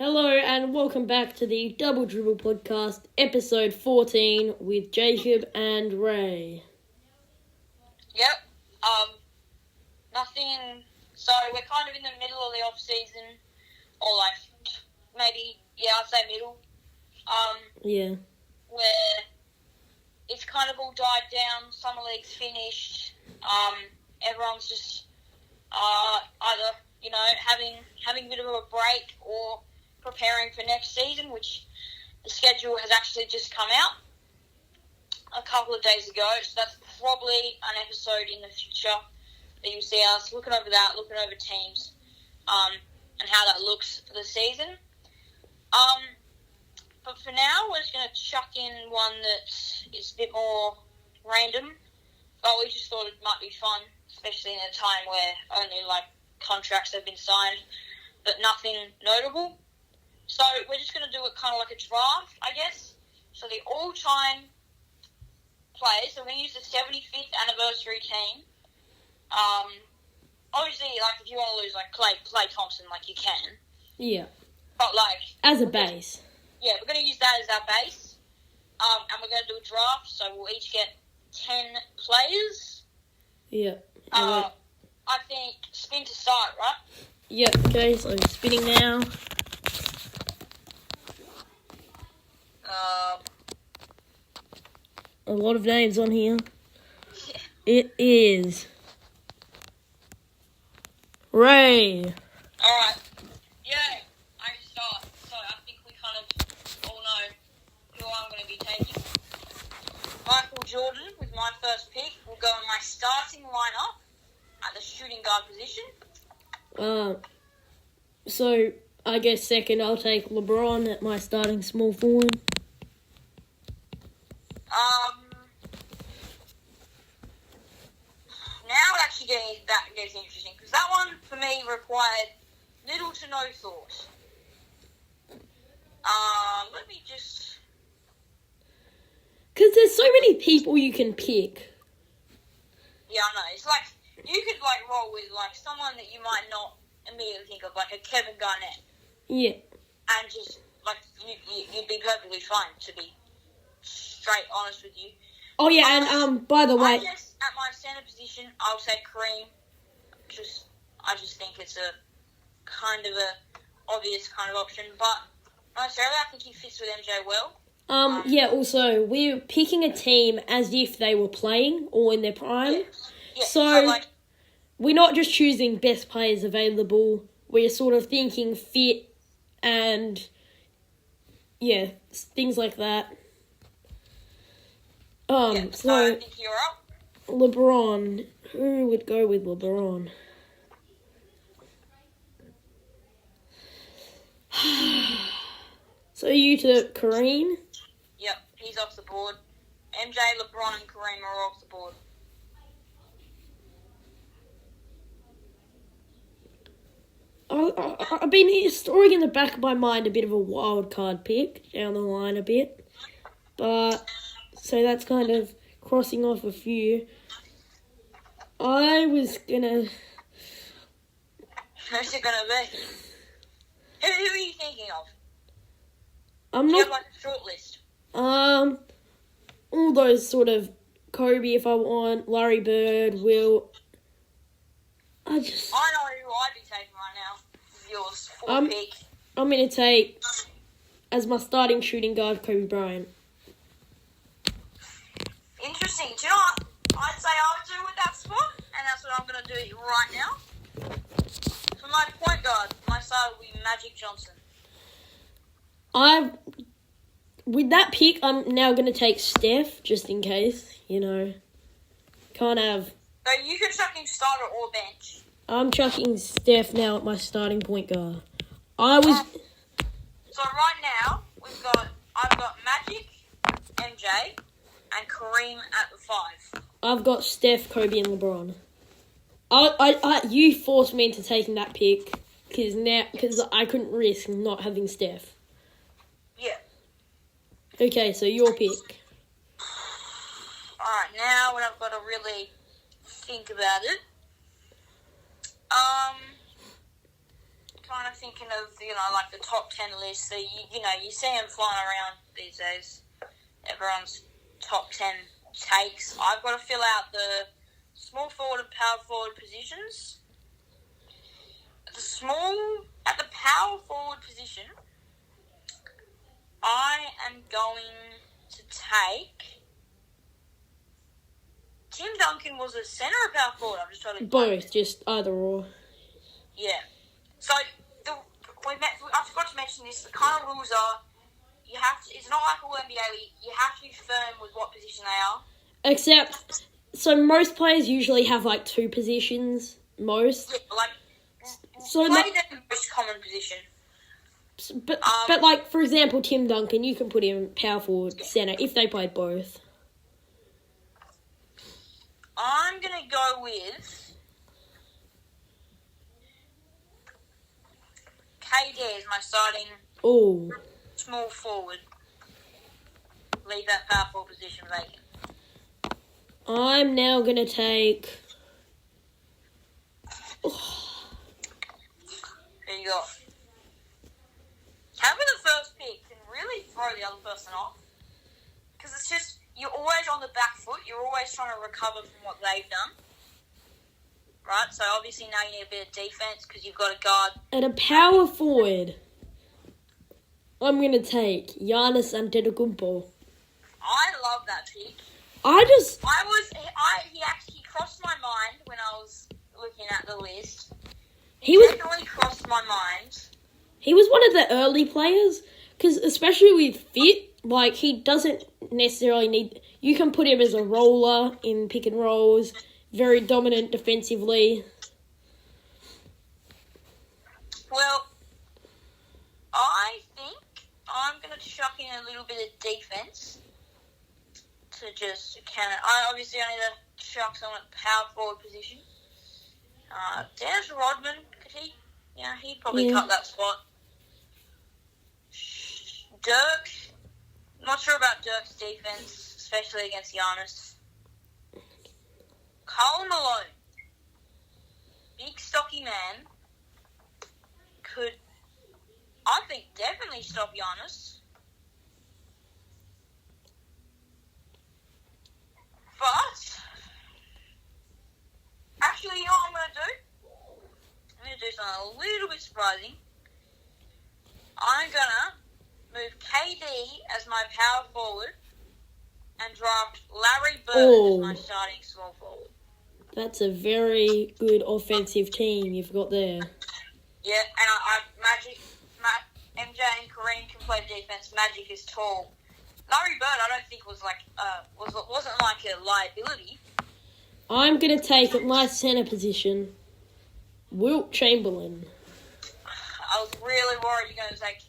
Hello and welcome back to the Double Dribble Podcast, episode 14 with Jacob and Ray. Yep. Nothing. So we're kind of in the middle of the off season, or maybe I'd say middle. Yeah. Where it's kind of all died down. Summer league's finished. Everyone's just either having a bit of a break or preparing for next season, which the schedule has actually just come out a couple of days ago. So that's probably an episode in the future that you'll see us looking over teams, and how that looks for the season. But for now, we're just going to chuck in one that is a bit more random. But we just thought it might be fun, especially in a time where only contracts have been signed, but nothing notable. So we're just going to do it kind of like a draft, I guess. So the all-time players, so we're going to use the 75th anniversary team. Obviously, if you want to lose Klay Thompson, you can. Yeah. But as a base. Yeah, we're going to use that as our base. And we're going to do a draft, so we'll each get 10 players. Yeah. I think spin to start, right? Yep, okay, so I'm spinning now. A lot of names on here. Yeah. It is Ray. Alright. Yeah, I start. So I think we kind of all know who I'm going to be taking. Michael Jordan with my first pick will go in my starting lineup at the shooting guard position. So I guess second I'll take LeBron at my starting small forward. Now it actually gets interesting, because that one for me required little to no thought. Let me just... Because there's so many people you can pick. Yeah, I know. It's you could roll with someone that you might not immediately think of, a Kevin Garnett. Yeah. And just you'd be perfectly fine, to be straight honest with you. Oh yeah, and by the way, I guess at my center position, I'll say Kareem. I just think it's a kind of a obvious kind of option, but necessarily I think he fits with MJ well. Yeah. Also, we're picking a team as if they were playing or in their prime. Yeah. So we're not just choosing best players available. We're sort of thinking fit and things like that. So I think you're up. LeBron. Who would go with LeBron? So you took Kareem? Yep, he's off the board. MJ, LeBron, and Kareem are off the board. I've been storing in the back of my mind a bit of a wild card pick down the line a bit. But, so that's kind of crossing off a few. I was gonna... Who's it gonna be? Who are you thinking of? I'm Do you not... have a short list? All those sort of Kobe if I want, Larry Bird, Will... I know who I'd be taking right now. Yours, pick. I'm going to take, as my starting shooting guard, Kobe Bryant. Interesting. Do you know what I'd say I would do with that spot? And that's what I'm going to do right now. For my point guard, my side will be Magic Johnson. With that pick, I'm now going to take Steph, just in case, Can't have... So you could chuck him starter or bench. I'm chucking Steph now at my starting point guard. So right now, I've got Magic, MJ, and Kareem at the 5. I've got Steph, Kobe, and LeBron. You forced me into taking that pick because I couldn't risk not having Steph. Yeah. Okay, so your pick. Alright, now when I've got to really think about it. kind of thinking of, like the top 10 list. So, you see them flying around these days. Everyone's top 10 takes. I've got to fill out the small forward and power forward positions. At the power forward position, I am going to take... Tim Duncan was a centre or power forward? I'm just trying to... Both, just either or. Yeah. So, I forgot to mention this. The kind of rules are, it's not like all NBA League. You have to be firm with what position they are. Except, so most players usually have like 2 positions, most. Yeah, like, so play the most common position. But like, for example, Tim Duncan, you can put him power forward, centre, if they played both. I'm going to go with KD as my starting small forward. Leave that power forward position vacant. I'm now going to take... Who you got? Having the first pick can really throw the other person off. Because it's just, you're always on the back foot. You're always trying to recover from what they've done. Right? So obviously now you need a bit of defense because you've got a guard. At a power forward, I'm going to take Giannis Antetokounmpo. I love that pick. He actually crossed my mind when I was looking at the list. He definitely crossed my mind. He was one of the early players, because especially with fit, like, he doesn't necessarily need... You can put him as a roller in pick and rolls, very dominant defensively. Well, I think I'm going to chuck in a little bit of defense to just count. I need to chuck someone at power forward position. Dennis Rodman, could he? Yeah, he'd probably cut that spot. Dirk, not sure about Dirk's defense, especially against Giannis. Karl Malone, big stocky man, could, I think, definitely stop Giannis. But, actually, you know what I'm going to do? I'm going to do something a little bit surprising. I'm going to move KD as my power forward and draft Larry Bird as my starting small forward. That's a very good offensive team you've got there. Yeah, and MJ and Kareem can play defense. Magic is tall. Larry Bird, I don't think wasn't like a liability. I'm gonna take at my center position, Wilt Chamberlain. I was really worried you're gonna take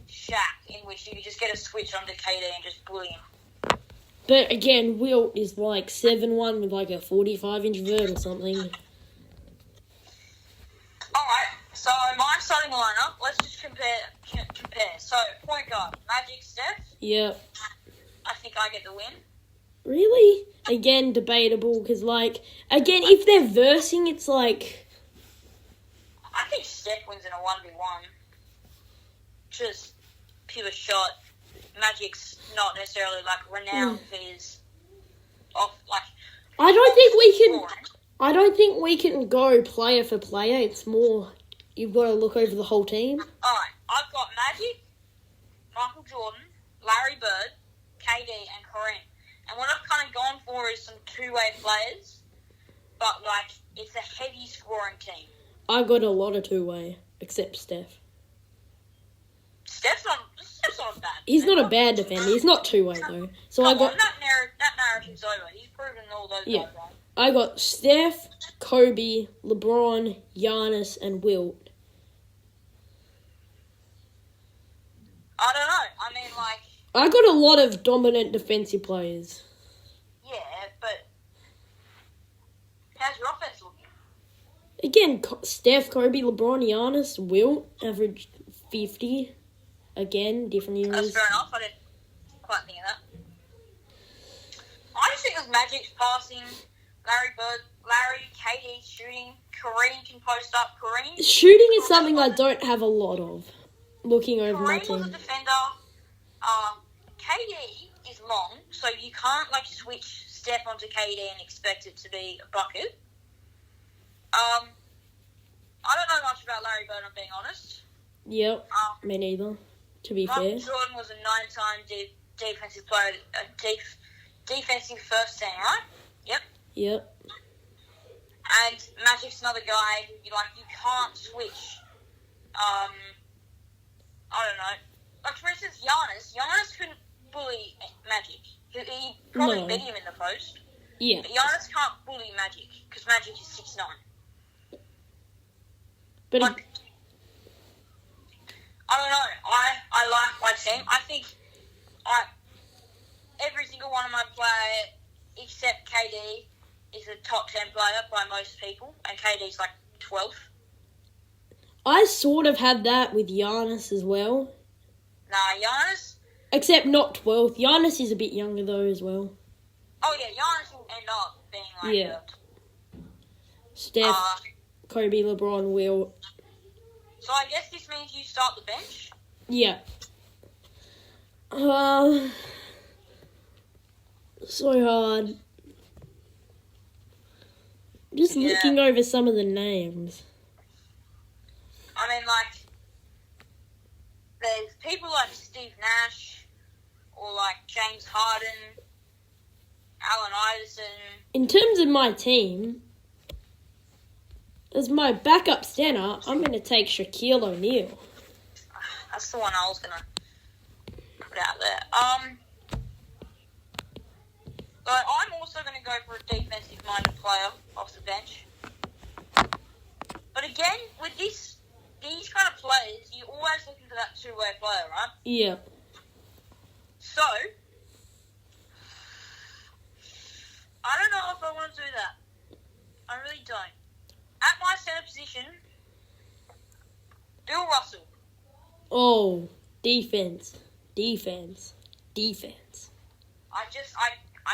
Shaq, in which you could just get a switch onto KD and just bully him. But again, Wilt is like 7'1" with like a 45-inch vert or something. Alright, so my starting lineup, let's just compare. So, point guard, Magic, Steph. Yep. I think I get the win. Really? Again, debatable, because, like, again, if they're versing, it's like... I think Steph wins in a 1v1. Just pure shot. Magic's not necessarily, like, renowned for his... I don't think we can go player for player. It's more... You've got to look over the whole team. Alright, I've got Magic, Michael Jordan, Larry Bird, KD, and Kareem. And what I've kind of gone for is some two-way players, but, like, it's a heavy scoring team. I got a lot of two-way, except Steph. Steph's not bad. He's not a bad defender. He's not two-way, though. So that narrative's over. He's proven all those guys wrong. I got Steph, Kobe, LeBron, Giannis, and Wilt. I don't know. I mean, like... I got a lot of dominant defensive players. Yeah, but... How's your offense looking? Again, Steph, Kobe, LeBron, Giannis, Wilt, averaged 50. Again, different years. That's fair enough. I didn't quite think of that. I just think with Magic's passing, Larry, KD shooting. Kareem can post up. Kareem. Shooting is something I don't have a lot of. Looking over my Kareem was a team. defender. KD is long, so you can't switch Steph onto KD and expect it to be a bucket. I don't know much about Larry Bird, I'm being honest. Yep, me neither, to be Michael fair. Jordan was a 9-time defensive player, defensive first team, right? Yep. And Magic's another guy, you can't switch. I don't know. Like, for instance, Giannis couldn't bully Magic. He probably No. beat him in the post. Yeah. But Giannis can't bully Magic, because Magic is 6'9". But I don't know. I like my team. I think every single one of my players, except KD, is a top 10 player by most people, and KD's 12th. I sort of had that with Giannis as well. Nah, Giannis. Except not 12th. Giannis is a bit younger though as well. Oh yeah, Giannis will end up being Yeah. Steph, Kobe, LeBron will. So I guess this means you start the bench. Yeah. So hard. Just looking over some of the names. I mean, there's people like Steve Nash, or James Harden, Allen Iverson. In terms of my team, as my backup center, I'm going to take Shaquille O'Neal. That's the one I was going to put out there. But I'm also going to go for a defensive-minded player off the bench. But again, with these kind of players, you're always looking for that two-way player, right? Yeah. So, I don't know if I want to do that. I really don't. At my center position, Bill Russell. Oh, defense. I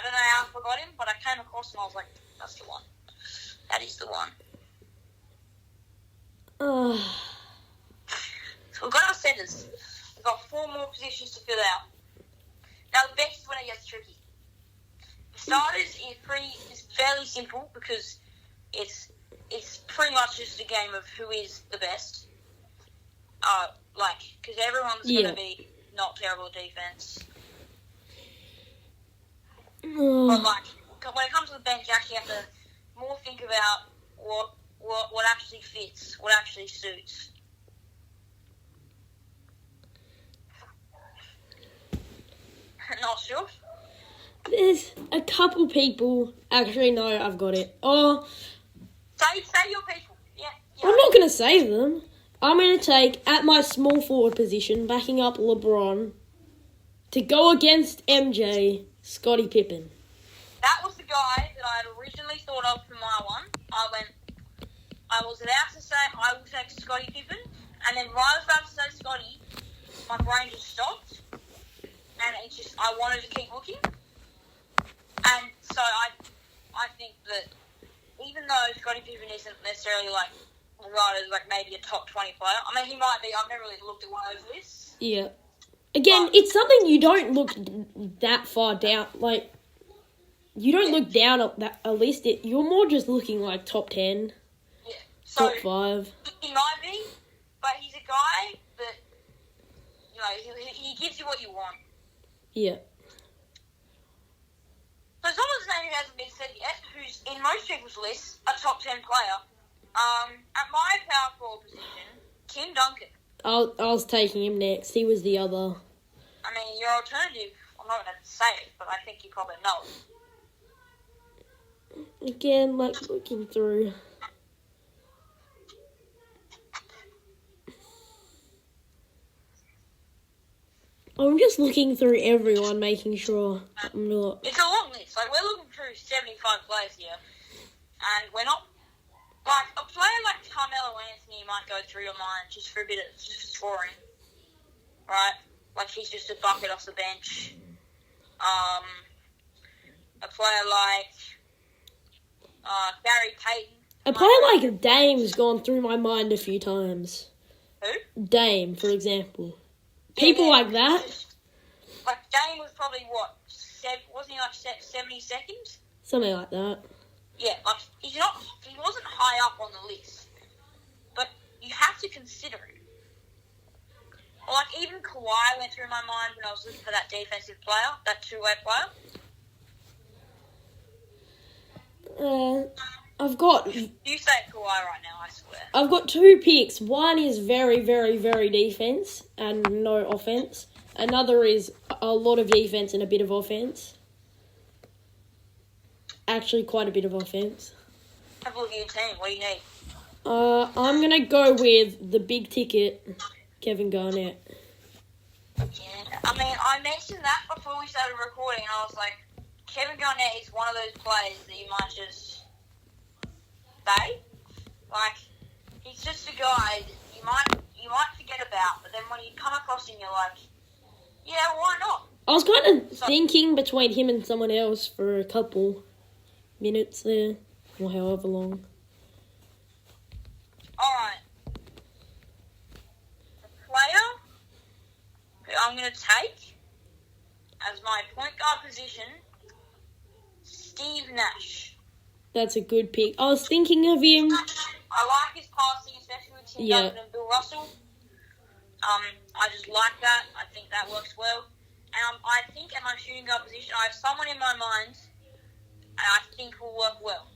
don't know how I forgot him, but I came across him and I was like, that's the one. That is the one. So we've got our centers. We've got 4 more positions to fill out. Now the bench is when it gets tricky. The starters is fairly simple because it's pretty much just a game of who is the best. Because everyone's going to be not terrible at defense. But when it comes to the bench, you actually have to more think about what actually fits, what actually suits. Not sure. There's a couple people. Actually, no, I've got it. Oh, Say your people. Yeah. I'm not going to say them. I'm going to take, at my small forward position, backing up LeBron, to go against MJ, Scottie Pippen. That was the guy that I had originally thought of for my one. I was about to say I will take Scottie Pippen, and then while I was about to say Scottie, my brain just stopped, and I wanted to keep looking. And so I think that even though Scottie Pippen isn't necessarily regarded as maybe a top 20 player, I mean he might be. I've never really looked at one of those lists. Yeah. Again, it's something you don't look that far down. You don't look down at a list. You're more just looking top 10, Yeah. So, top 5. He might be, but he's a guy that he gives you what you want. Yeah. So someone's name who hasn't been said yet, who's in most people's lists, a top 10 player. At my power forward position, Tim Duncan. I was taking him next. He was the other. I mean, your alternative, I'm not going to say it, but I think you probably know it. Again, looking through. I'm just looking through everyone, making sure I'm not. It's a long list. We're looking through 75 players here, and we're not. A player like Carmelo Anthony might go through your mind just for a bit of just scoring, right? He's just a bucket off the bench. A player like Gary Payton. A player like Dame's gone through my mind a few times. Who? Dame, for example. People Yeah, like that. Like, Dame was probably, wasn't he like 70 seconds? Something like that. Yeah, like, he wasn't high up on the list. But you have to consider it. Or like, even Kawhi went through my mind when I was looking for that defensive player, that two-way player. I've got You say Kawhi right now, I swear. I've got 2 picks. One is very, very, very defense and no offense. Another is a lot of defense and a bit of offense. Actually, quite a bit of offense. Have a look at your team. What do you need? I'm going to go with the big ticket, Kevin Garnett. Yeah, I mean, I mentioned that before we started recording, and I was like, Kevin Garnett is one of those players that you might just say. Like, he's just a guy that you might forget about, but then when you come across him, you're like, yeah, why not? I was kind of thinking between him and someone else for a couple minutes there, or however long. Alright. The player who I'm going to take as my point guard position, Steve Nash. That's a good pick. I was thinking of him. I like his passing, especially with Tim Duncan and Bill Russell. I just like that. I think that works well. And I think at my shooting guard position, I have someone in my mind, and I think will work well.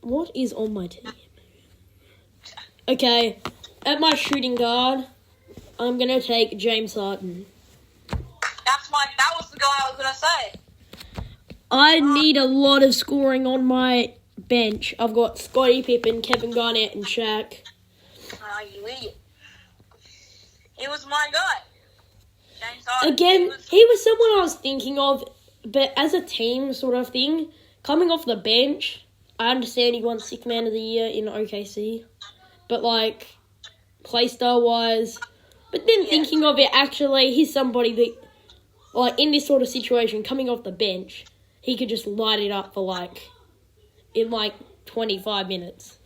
What is on my team? Okay, at my shooting guard, I'm gonna take James Harden. That was the guy I was gonna say. I need a lot of scoring on my bench. I've got Scottie Pippen, Kevin Garnett, and Shaq. Oh, you idiot. He was my guy. James Harden. Again, he was someone I was thinking of, but as a team sort of thing, coming off the bench, I understand he won Sixth Man of the Year in OKC, but like, play style wise, but then thinking of it, actually, he's somebody that, like, in this sort of situation, coming off the bench, he could just light it up for in 25 minutes.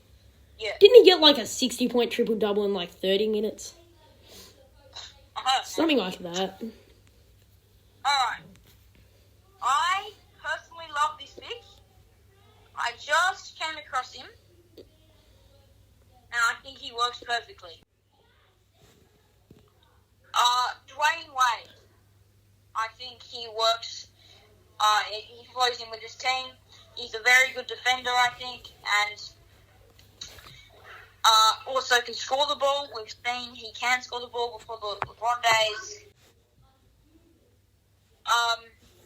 Yeah. Didn't he get like a 60-point triple-double in 30 minutes? Something like that. Alright. I personally love this pick. I just came across him, and I think he works perfectly. Dwayne Wade. I think he works, he flows in with his team. He's a very good defender, I think, and also can score the ball. We've seen he can score the ball before the LeBron days.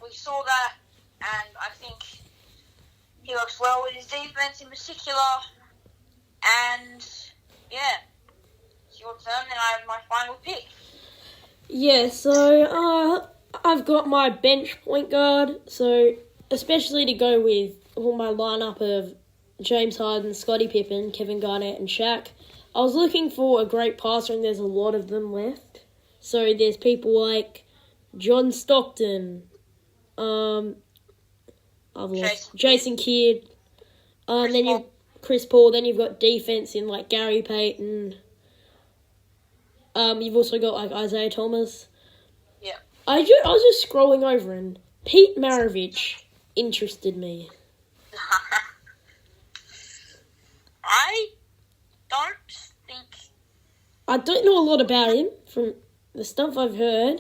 We saw that, and I think he works well with his defense in particular. And, yeah, it's your turn, and I have my final pick. Yeah, so, I've got my bench point guard, so especially to go with my lineup of James Harden, Scottie Pippen, Kevin Garnett, and Shaq. I was looking for a great passer, and there's a lot of them left. So there's people like John Stockton, Jason Kidd, then you've Chris Paul. Then you've got defense in Gary Payton. You've also got Isaiah Thomas. Yeah. I was just scrolling over, and Pete Maravich interested me. I don't know a lot about him. From the stuff I've heard,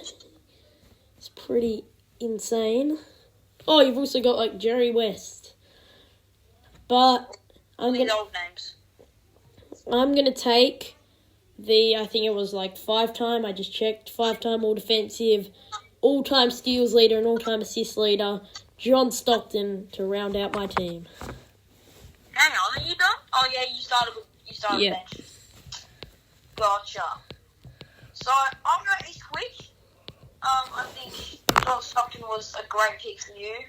it's pretty insane. Oh, you've also got Jerry West. But I'm gonna take I think it was 5-time, I just checked, 5-time all-defensive, all-time steals leader and all-time assist leader, John Stockton, to round out my team. Hang on, are you done? Oh yeah, you started Yeah. bench. Gotcha. So I'm gonna be quick. I think John Stockton was a great pick for you.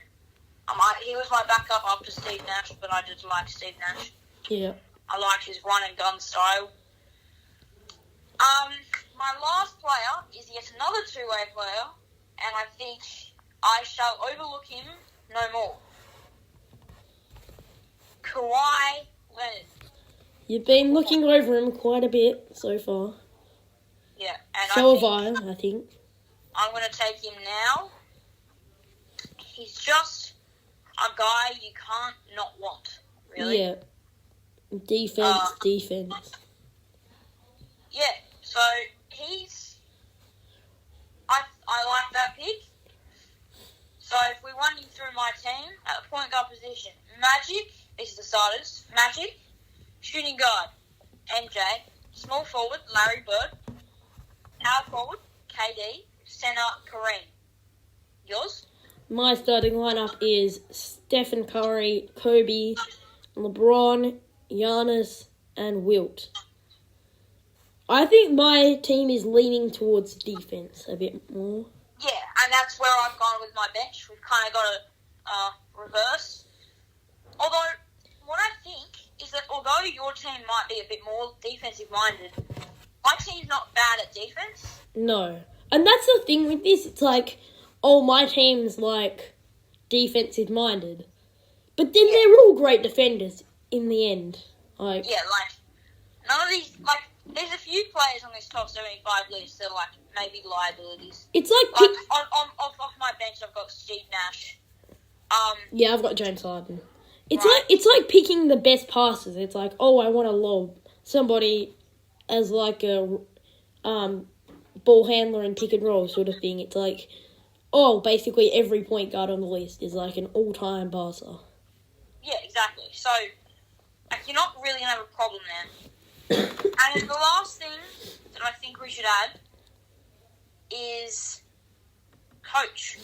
He was my backup after Steve Nash, but I did like Steve Nash. Yeah. I liked his run and gun style. My last player is yet another two-way player, and I think I shall overlook him no more. Kawhi Leonard. You've been looking over him quite a bit so far. Yeah, and So have I think. I'm going to take him now. He's just a guy you can't not want, really. Yeah. Defense. Yeah, so I like that pick. So if we run him through my team, at the point guard position, Magic is the starters. Magic, shooting guard, MJ, small forward, Larry Bird, power forward, KD, center, Kareem. Yours? My starting lineup is Stephen Curry, Kobe, LeBron, Giannis, and Wilt. I think my team is leaning towards defense a bit more. Yeah, and that's where I've gone with my bench. We've kind of got a reverse. Although, what I think is that although your team might be a bit more defensive-minded, my team's not bad at defense. No. And that's the thing with this. It's like, oh, my team's like defensive-minded. But then they're all great defenders in the end. Like, yeah, like, none of these, like, there's a few players on this top 75 list that are, like, maybe liabilities. it's like, Like, off my bench, I've got Steve Nash. yeah, I've got James Harden. Right. It's like picking the best passes. It's like, oh, I want to lob somebody as like a ball handler and pick and roll sort of thing. It's like, oh, basically every point guard on the list is like an all-time passer. Yeah, exactly. So, like, you're not really going to have a problem there. And then the last thing that I think we should add is coach.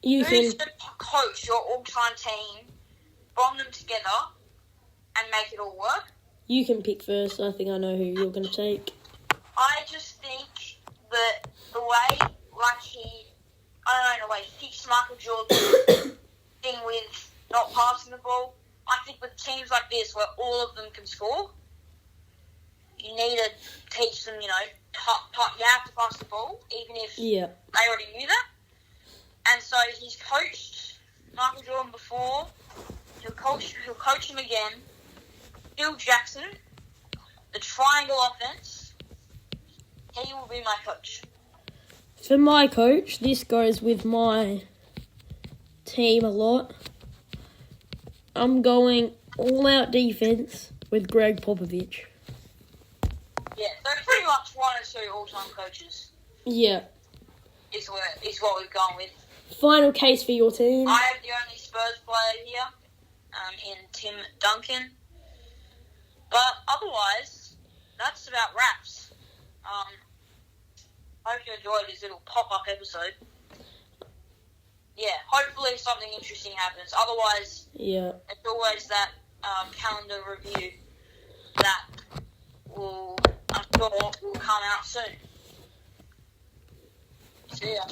Who's the coach your all-time team, bond them together, and make it all work? You can pick first. I think I know who you're going to take. I just think that the way, like I don't know, the way he fixed Michael Jordan's thing with not passing the ball, I think with teams like this where all of them can score, you need to teach them, you have to pass the ball, even if they already knew that. And so he's coached Michael Jordan before. He'll coach him again. Phil Jackson, the triangle offense, he will be my coach. For my coach, this goes with my team a lot. I'm going all-out defense with Greg Popovich. Yeah, they're pretty much one or two all-time coaches. Yeah. Is what we've gone with. Final case for your team. I have the only Spurs player here, in Tim Duncan. But otherwise, that's about wraps. Hope you enjoyed this little pop-up episode. Yeah, hopefully something interesting happens. Otherwise, it's always that calendar review that I'm sure will come out soon. See ya.